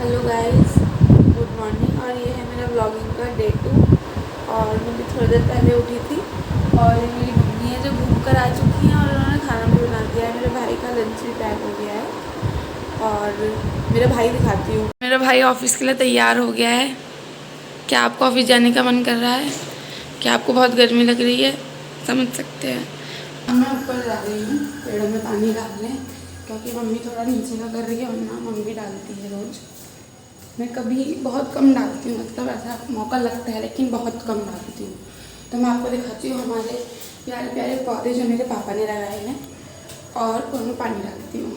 Hello guys, good morning. और ये है मेरा व्लॉगिंग का डे 2। और मैं भी थोड़ी देर पहले उठी थी और ये मेरी मम्मी है जो घूम कर आ चुकी हैं और उन्होंने खाना भी बना दिया है। मेरे भाई का लंच भी पैक हो गया है और मेरा भाई दिखाती हूँ। मेरा भाई ऑफिस के लिए तैयार हो गया है। क्या आपको ऑफिस जाने का मन कर रहा है? क्या आपको बहुत गर्मी लग रही है? समझ सकते हैं। मैं ऊपर जा रही हूँ पेड़ों में पानी डालने, क्योंकि मम्मी थोड़ा नीचे का कर रही है, वरना मम्मी डालती है रोज़। मैं कभी बहुत कम डालती हूँ, मतलब ऐसा मौका लगता है लेकिन बहुत कम डालती हूँ। तो मैं आपको दिखाती हूँ हमारे प्यारे प्यारे पौधे जो मेरे पापा ने लगाए हैं और उनमें पानी डालती हूँ।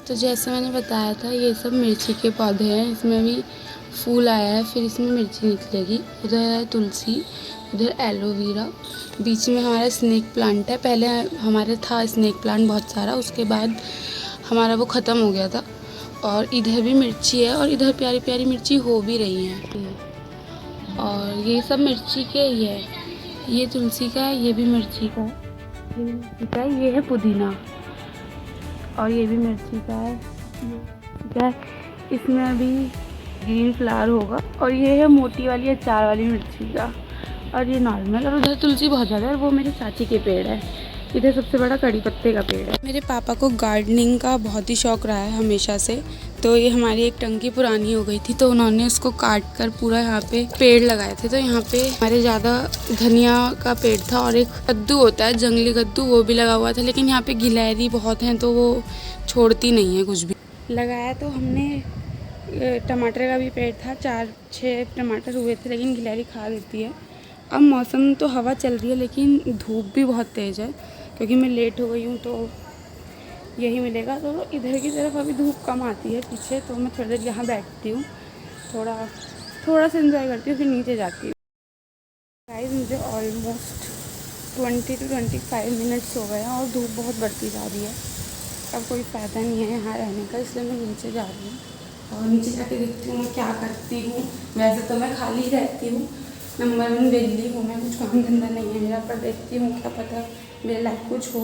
तो जैसे मैंने बताया था, ये सब मिर्ची के पौधे हैं। इसमें भी फूल आया है, फिर इसमें मिर्ची निकलेगी। उधर है तुलसी, उधर एलोवेरा, बीच में हमारा स्नेक प्लांट है। पहले हमारे था स्नेक प्लांट बहुत सारा, उसके बाद हमारा वो ख़त्म हो गया था। और इधर भी मिर्ची है और इधर प्यारी प्यारी मिर्ची हो भी रही हैं। और ये सब मिर्ची के ही है। ये तुलसी का है, ये भी मिर्ची का है, ये भी मिर्ची का है, ये है पुदीना और ये भी मिर्ची का है, ये मिर्ची का है। इसमें अभी ग्रीन फ्लावर होगा। और ये है मोटी वाली अचार वाली मिर्ची का, और ये नॉर्मल। और उधर तुलसी बहुत ज़्यादा है, वो मेरे चाची के पेड़ है। इधर सबसे बड़ा कड़ी पत्ते का पेड़ है। मेरे पापा को गार्डनिंग का बहुत ही शौक़ रहा है हमेशा से। तो ये हमारी एक टंकी पुरानी हो गई थी, तो उन्होंने उसको काट कर पूरा यहाँ पे पेड़ लगाए थे। तो यहाँ पे हमारे ज़्यादा धनिया का पेड़ था और एक कद्दू होता है, जंगली कद्दू, वो भी लगा हुआ था। लेकिन यहाँ पे गिलहरी बहुत हैं, तो वो छोड़ती नहीं है कुछ भी। लगाया तो हमने टमाटर का भी पेड़ था, 4-6 टमाटर हुए थे, लेकिन गिलहरी खा देती है। अब मौसम तो हवा चल रही है, लेकिन धूप भी बहुत तेज़ है, क्योंकि मैं लेट हो गई हूँ तो यही मिलेगा। तो इधर की तरफ अभी धूप कम आती है पीछे, तो मैं थोड़ी देर यहाँ बैठती हूँ, थोड़ा सा एंजॉय करती हूँ, फिर नीचे जाती हूँ। गाइस, मुझे ऑलमोस्ट 20 to 25 मिनट्स हो गए हैं और धूप बहुत बढ़ती जा रही है। अब कोई फ़ायदा नहीं है यहाँ रहने का, इसलिए मैं नीचे जा रही हूँ और नीचे जाके देखती हूँ मैं क्या करती हूँ। वैसे तो मैं खाली रहती हूँ, नंबर 1 वेली हूँ मैं, कुछ काम धंधा नहीं है मेरा, पर देखती हूँ क्या पता मेरे लाइफ कुछ हो।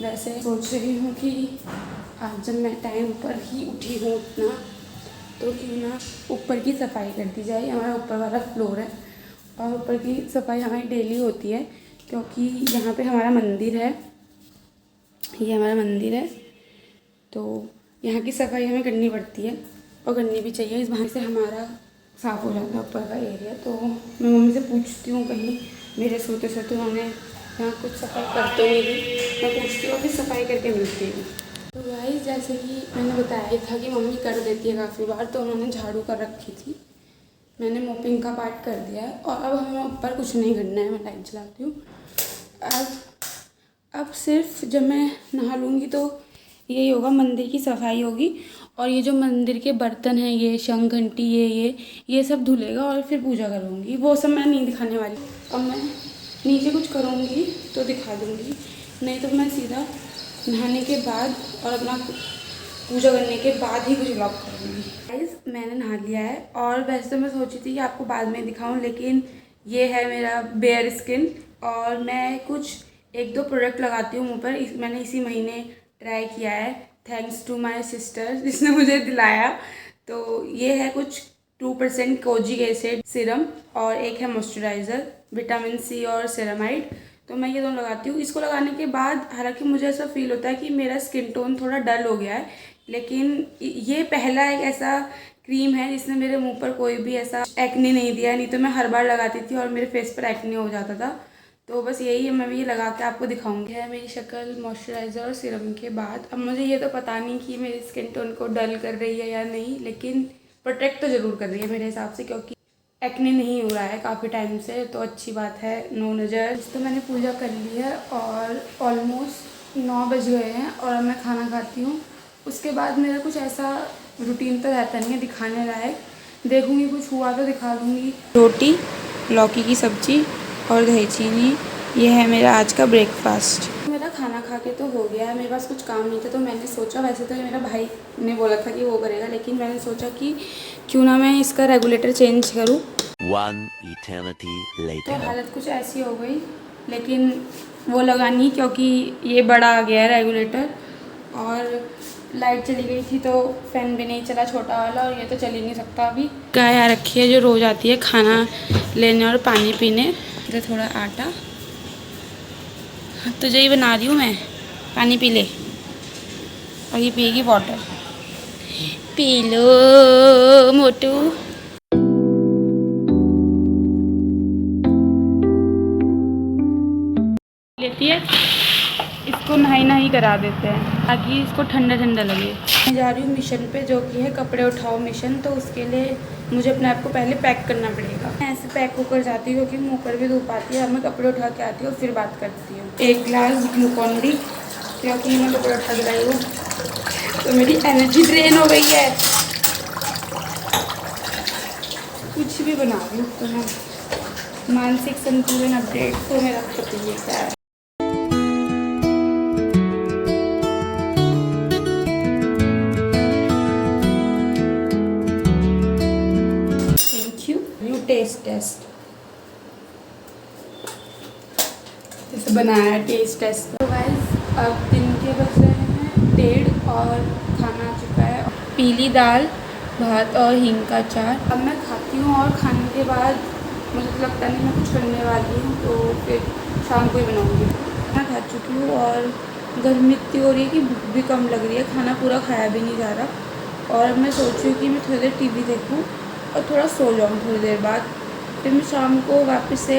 वैसे सोच रही हूँ कि आज जब मैं टाइम पर ही उठी हूँ उतना, तो क्यों ना ऊपर की सफाई कर दी जाए। हमारा ऊपर वाला फ्लोर है और ऊपर की सफाई हमारी डेली होती है, क्योंकि यहाँ पे हमारा मंदिर है, ये हमारा मंदिर है, तो यहाँ की सफाई हमें करनी पड़ती है और करनी भी चाहिए। इस बहाने से हमारा साफ़ हो जाता है ऊपर का एरिया। तो मैं मम्मी से पूछती हूँ, कहीं मेरे सोते सोते उन्होंने यहाँ कुछ सफाई कर तो नहीं दी, मैं पूछती हूँ, फिर सफाई करके मिलती हूँ। तो गाइस, जैसे कि मैंने बताया था कि मम्मी कर देती है काफ़ी बार, तो उन्होंने झाड़ू कर रखी थी, मैंने मोपिंग का पार्ट कर दिया है और अब हमें ऊपर कुछ नहीं करना है। मैं लाइट जलाती हूँ। अब सिर्फ जब मैं नहा लूँगी तो यही होगा, मंदिर की सफाई होगी और ये जो मंदिर के बर्तन हैं, ये शंख घंटी, ये सब धुलेगा और फिर पूजा करूँगी। वो सब मैं नहीं दिखाने वाली। अब मैं नीचे कुछ करूँगी तो दिखा दूँगी, नहीं तो मैं सीधा नहाने के बाद और अपना पूजा करने के बाद ही कुछ व्लॉग करूँगी। गाइस, मैंने नहा लिया है और वैसे तो मैं सोची थी कि आपको बाद में दिखाऊँ, लेकिन ये है मेरा बेयर स्किन और मैं कुछ 1-2 प्रोडक्ट लगाती हूँ मुँह पर। मैंने इसी महीने ट्राई किया है, थैंक्स टू माय सिस्टर जिसने मुझे दिलाया। तो ये है कुछ 2% कोजिक एसिड सीरम और एक है मॉइस्चराइज़र, विटामिन सी और सेरामाइड। तो मैं ये दोनों लगाती हूँ। इसको लगाने के बाद हालांकि मुझे ऐसा फील होता है कि मेरा स्किन टोन थोड़ा डल हो गया है, लेकिन ये पहला एक ऐसा क्रीम है जिसने मेरे मुंह पर कोई भी ऐसा एक्ने नहीं दिया। नहीं तो मैं हर बार लगाती थी और मेरे फेस पर एक्ने हो जाता था। तो बस यही है, मैं भी ये लगा के आपको दिखाऊंगी। है मेरी शक्ल मॉइस्चराइज़र और सीरम के बाद। अब मुझे ये तो पता नहीं कि मेरी स्किन टोन को डल कर रही है या नहीं, लेकिन प्रोटेक्ट तो ज़रूर कर रही है मेरे हिसाब से, क्योंकि एक्ने नहीं हो रहा है काफ़ी टाइम से, तो अच्छी बात है। नो नज़र। तो मैंने पूजा कर ली है और ऑलमोस्ट 9 बज गए हैं और अब मैं खाना खाती हूँ। उसके बाद मेरा कुछ ऐसा रूटीन तो रहता नहीं है दिखाने लायक, देखूँगी कुछ हुआ तो दिखा दूँगी। रोटी, लौकी की सब्ज़ी और दही चीनी, ये है मेरा आज का ब्रेकफास्ट। मेरा खाना खा के तो हो गया है, मेरे पास कुछ काम नहीं था, तो मैंने सोचा, वैसे तो ये मेरा भाई ने बोला था कि वो करेगा, लेकिन मैंने सोचा कि क्यों ना मैं इसका रेगुलेटर चेंज करूँ। One eternity later. तो हालत कुछ ऐसी हो गई, लेकिन वो लगा नहीं, क्योंकि ये बड़ा आ गया है रेगुलेटर और लाइट चली गई थी तो फ़ैन भी नहीं चला छोटा वाला, और ये तो चल ही नहीं सकता अभी। गाय आ रखी है जो रोज़ आती है खाना लेने और पानी पीने। इधर थोड़ा आटा, तुझे ही बना रही हूँ मैं, पानी पी ले। और ये पिएगी वाटर। पी लो मोटू। लेती है, इसको नहाई करा देते हैं ताकि इसको ठंडा ठंडा लगे। मैं जा रही हूँ मिशन पे, जो कि है कपड़े उठाओ मिशन। तो उसके लिए मुझे अपने आप को पहले पैक करना पड़ेगा। मैं ऐसे पैक होकर जाती हूँ क्योंकि मुँह पर भी धूप आती है। अब मैं कपड़े उठा के आती हूँ फिर बात करती हूँ। 1 गिलास ग्लूकॉन डी, क्योंकि मैं कपड़े उठा के लाई हूँ तो मेरी एनर्जी ड्रेन हो गई है। कुछ भी बना रही हूँ तो मैं मानसिक संतुलन अपडेट तो मेरा खत्म है। टेस्ट जैसे बनाया टेस्ट। तो गाइस अब दिन के बज रहे हैं 1:30 और खाना आ चुका है। पीली दाल, भात और हींग का अचार। अब मैं खाती हूँ और खाने के बाद मुझे तो लगता नहीं मैं कुछ करने वाली हूँ, तो फिर शाम को ही बनाऊँगी। खाना खा चुकी हूँ और गर्मी इतनी हो रही है कि भूख भी कम लग रही है, खाना पूरा खाया भी नहीं जा रहा। और अब मैं सोच रही हूँ कि मैं थोड़ी देर टीवी देखूँ और थोड़ा सो जाऊँ थोड़ी देर बाद। फिर मैं शाम को वापस से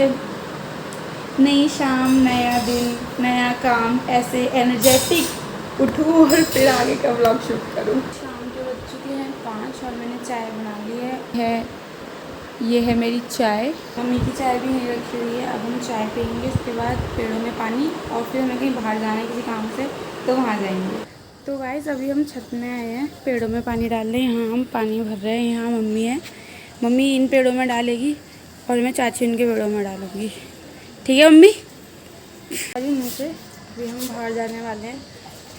नई शाम, नया दिन, नया काम, ऐसे एनर्जेटिक उठूँ और फिर आगे का व्लॉग शूट करूँ। शाम के बज चुके हैं 5 और मैंने चाय बना ली है। ये है मेरी चाय। मम्मी की चाय भी नहीं रखी हुई है। अब हम चाय पियेंगे, उसके बाद पेड़ों में पानी, और फिर हमें कहीं बाहर जाना है किसी काम से तो वहाँ जाएंगे। तो गाइस अभी हम छत में आए हैं पेड़ों में पानी डालने। यहाँ हम पानी भर रहे हैं। यहाँ मम्मी है, मम्मी इन पेड़ों में डालेगी और मैं चाची इनके पेड़ों में डालूँगी। ठीक है मम्मी? अभी नीचे अभी हम बाहर जाने वाले हैं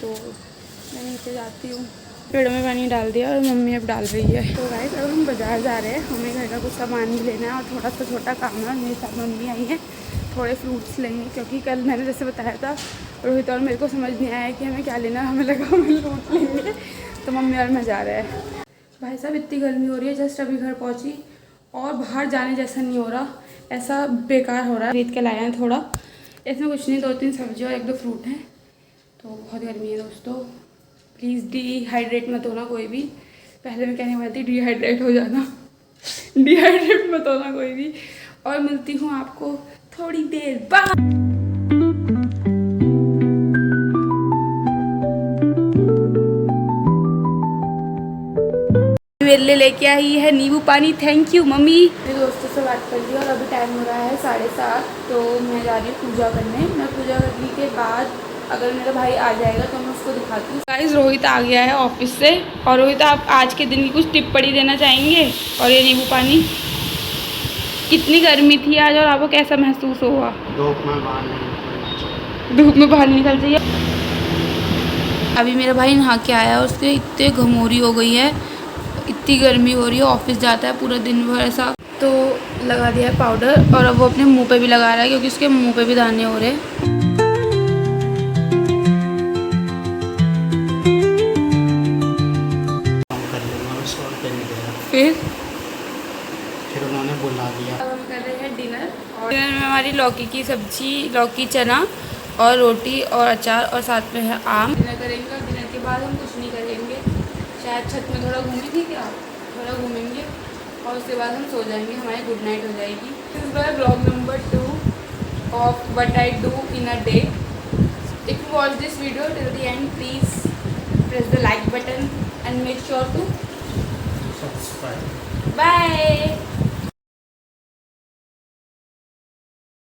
तो मैं नीचे जाती हूँ। पेड़ों में पानी डाल दिया और मम्मी अब डाल रही है। तो गाइस अब हम बाज़ार जा रहे हैं, हमें घर का कुछ सामान भी लेना है और थोड़ा सा छोटा काम है। मेरे साथ मम्मी आई है, थोड़े फ्रूट्स लेंगे क्योंकि कल मैंने जैसे बताया था रोहित और मेरे को समझ नहीं आया कि हमें क्या लेना है। हमें लगा हमें फ्रूट लेंगे, तो मम्मी और मैं जा रहे हैं। भाई साहब इतनी गर्मी हो रही है, जस्ट अभी घर पहुँची और बाहर जाने जैसा नहीं हो रहा, ऐसा बेकार हो रहा है। खरीद के लाए हैं थोड़ा, इसमें कुछ नहीं, 2-3 सब्जी और 1-2 फ्रूट हैं। तो बहुत गर्मी है दोस्तों, प्लीज़ डिहाइड्रेट मत होना कोई भी। पहले मैं कहने वाली थी डिहाइड्रेट हो जाना, डिहाइड्रेट मत होना कोई भी। और मिलती हूँ आपको थोड़ी देर बाद। मेरे लिए लेके आई है नींबू पानी, थैंक यू मम्मी। मेरे दोस्तों से बात कर ली और अभी टाइम हो रहा है 7:30, तो मैं जा रही हूँ पूजा करने। मैं पूजा करने के बाद अगर मेरा भाई आ जाएगा तो मैं उसको दिखाती हूँ। गाइस रोहित आ गया है ऑफिस से। और रोहित आप आज के दिन की कुछ टिप्पणी देना चाहेंगे? और ये नींबू पानी, कितनी गर्मी थी आज और आपको कैसा महसूस हुआ? धूप में बाहर निकल चाहिए। अभी मेरा भाई नहा के आया, उसके इतने घमौरी हो गई है, इतनी गर्मी हो रही है, ऑफिस जाता है पूरा दिन भर ऐसा। तो लगा दिया है पाउडर और अब वो अपने मुंह पे भी लगा रहा है क्योंकि उसके मुंह पे भी दाने हो रहे हैं। फिर उन्होंने बुला दिया। अब हम कर रहे हैं डिनर, और डिनर में हमारी लौकी की सब्जी, लौकी चना और रोटी और अचार और साथ में है आम। डिनर करेंगे और डिनर के बाद हम कुछ नहीं करेंगे, शायद छत में थोड़ा घूमेंगे, क्या थोड़ा घूमेंगे और उसके बाद हम सो जाएंगे, हमारी गुड नाइट हो जाएगी। This is blog number 2 of what I do in a day. If you watch this video till the end, please press the like button and make sure to subscribe. Bye.